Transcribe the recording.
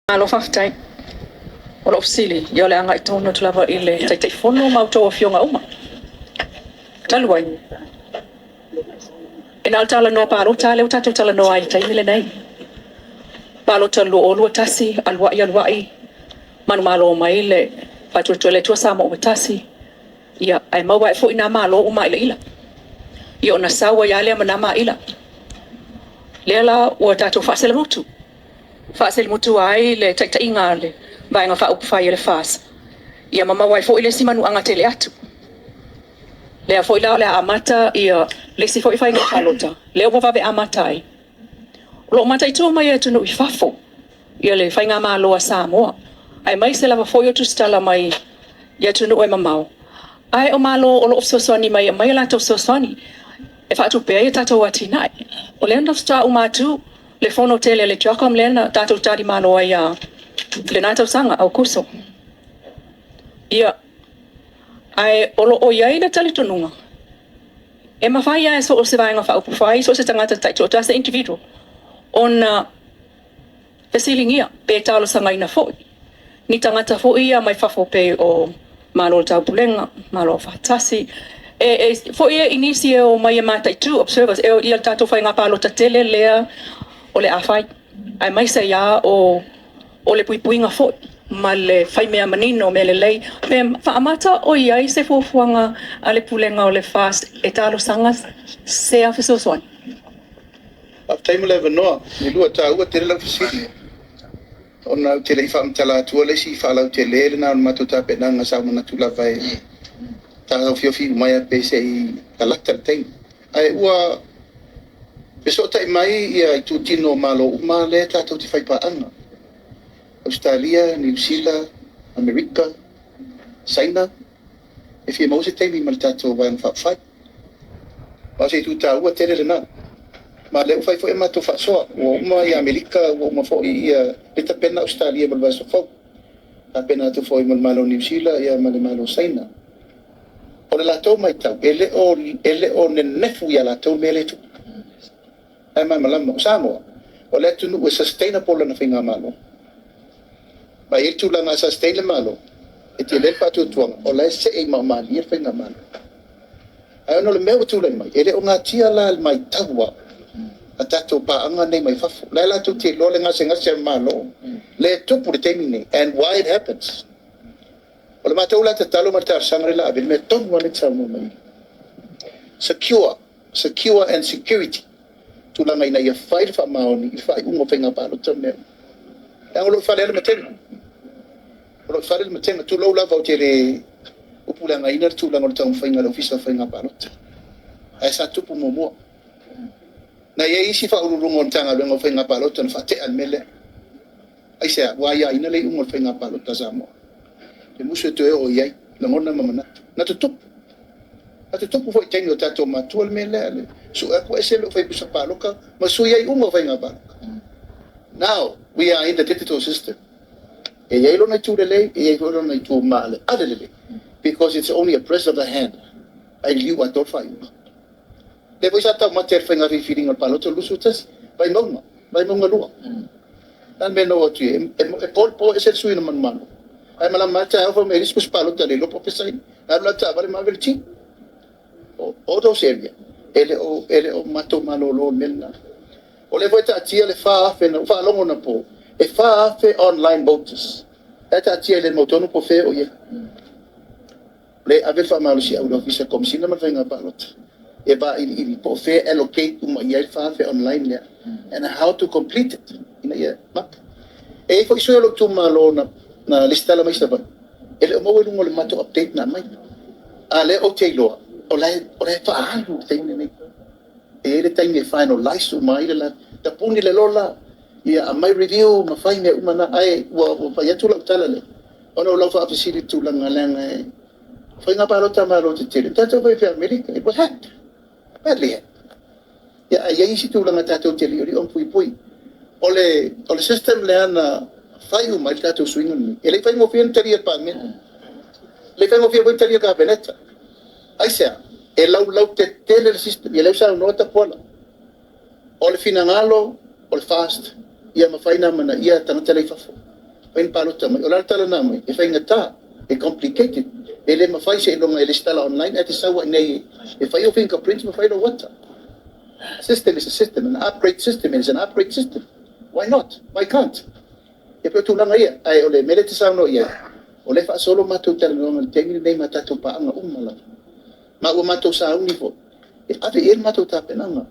Alo faftai. Olo ofsili yo le anga itono tulava ile tai fono mauto fionga uma. Talwai. Ina altala no paro tale utatu tala no ai tai ile nei. Palo talo olo tasi alwai. Manu malo mai le patu tole tua sama o tasi. Ya ai mawa fo ina malo uma ile ila. Yo na sawa ya le manama ila. Lela o tatu fasel mutu. Fasel mutu ai le tai ingale. Vai nga fa upfai le fas. Ia mama wai fo ile simanu anga tele atu. Le fo ila le amata ia le si fo ifai nga falota. Le o va amatai. Lo mata itu mai atu no ifafo. Ia le fai nga malo a Samoa. Ai mai se lava fo yo tu stala mai ia tu no e mamau. Ai o malo o lo sosoni mai la to sosoni. E fa tu pe ia tato watinai. O le ndo sta umatu le fono tele le jokom lena tato tadi malo ia le nata sanga au kurso. Ia ai olo o ia ina tali tununga. E mawhai ia so o se vaenga wha upu whai so se tangata taito ta se individual. Ona fesilingia pe talo sanga ina foi. Ni tangata foi ia mai fafo pe o malo tau pulenga, malo fatasi. Foi ia inisi o mai mata tu observers e ia tato whai ngapalo ta tele lea o le awhai. Ai mai se ia o le puipuinga foi. Ma le whai mea manino me le lei. Me whaamata o iai se fuafuanga a le pulenga o le fast e talo sanga se a whisoswani. Taimo le vanoa, ni lua ta ua tere lau fisiri. Ona te lei whaamtala atua le si whaalau te lere na on matuta penanga sa mana tula vai. Ta hau fiofi umaya pe se i alata le taimo. Ai ua peso tai mai ia i tu tino malo uma le tātou ti whaipa anga. Australia, New Zealand, Amerika, China. E fia mause taimi ma le tātou vai an whawhai. Ma se tu tā ua tere le nā. Ma leo fai fo e mato whaasoa. Ua uma i Amerika, ua uma fo i peta pena Australia mal vaso fau. A pena atu fo i mal malo New Zealand, ia mal malo China. O le lātou mai tau, ele o ne nefu ia lātou me le tu. Ai mai malama o Samoa. O le atu nu e sustainable na whinga malo. Ma il tu langa sustain le malo. E te le patu tuanga. O le se e mamani e whinga malo. Ai ono le mea tu le mai. Ele o ngā tia la mai taua. A tato pa anga nei mai fafu. Lai la tu te lo le ngase malo. Le tupu le teimi nei. And why it happens. O le matau la te talo marta sangre la. Bil me tonu ane tau mai. Secure and security. Tu langa ina ia whai wha maoni. I whai ungo whinga palo tau mea. E olo whare ala matenga. Olo whare ala matenga. Tu lau lava o te re upulanga ina. Tu langa o tau whainga lau fisa whainga palo tau. Ai sa tupu momoa. Na ia isi wha ururungo o tanga luenga o whainga palo tau. Wha te almele. Ai sea, waia ina lei ungo o whainga palo tau Samoa. Le musu tu e o iai. La ngona mamanatu. Na tu tupu. Na tu tupu fwoi tengi o tato matua le mele ale. Su aku ese lo whai pusa palo ka. Ma su iai ungo o whainga palo. Now, we are in the digital system. E iai lo na tu lelei, e iai lo na tu male. Ade lelei. Because it's only a press of the hand. Ai liu a tofa iu. Le voi sa tau mater whainga whiwhiringa palo to lusu tas. Vai maunga lua. Nan me no atu e po e se sui na manmano. Ai mala mata au me riskus palo tale lo popesai. Na la ta vale mavel chi. O do serbia. Ele o mato malo lo melna. O le voita tia le fa afe na fa longo na po. E fa afe online voters. Eta tia le motono po fe o ye. Le avel fa malo si au ofisa komsina ma venga palot. E ba in po fe allocate uma ye fa afe online le. And how to complete it. Ina ye map. E fo iso lo tu malo na lista la mai saba. Ele mo welu le mato update na mai. Ale o te lo. O le fa alu te ni. Ele tem me finalize o mai la ta puni le lola ia mai review ma fai me uma ai wa fa ya tu la tala le ono la fa facility tu la ngalanga fai nga palo ta malo te tele ta to fa America it was hacked badly ya isi tu la ngata to tele ri on pui ole system le ana fai uma ta to swing ele fai mo fien tele pa me le fai mo fien tele ka beneta ai sea e lau te tele le system e lau sa nota pola o le finangalo o le fast ia mafaina mana ia tangata le fafo pain palota mai ola tala na mai e fai ngata e complicated ele ma fai se longa ele stala online at sawa nei e fai o fingerprints ma fai lo wata system is a system, an upgrade system is an upgrade system. Why not? Why can't? E pe tulanga ia ai ole mele te sa no ia ole fa solo ma tu tala no tengi nei mata tu pa anga umala ma o ma tu sa unifo e ave ir ma tu ta penanga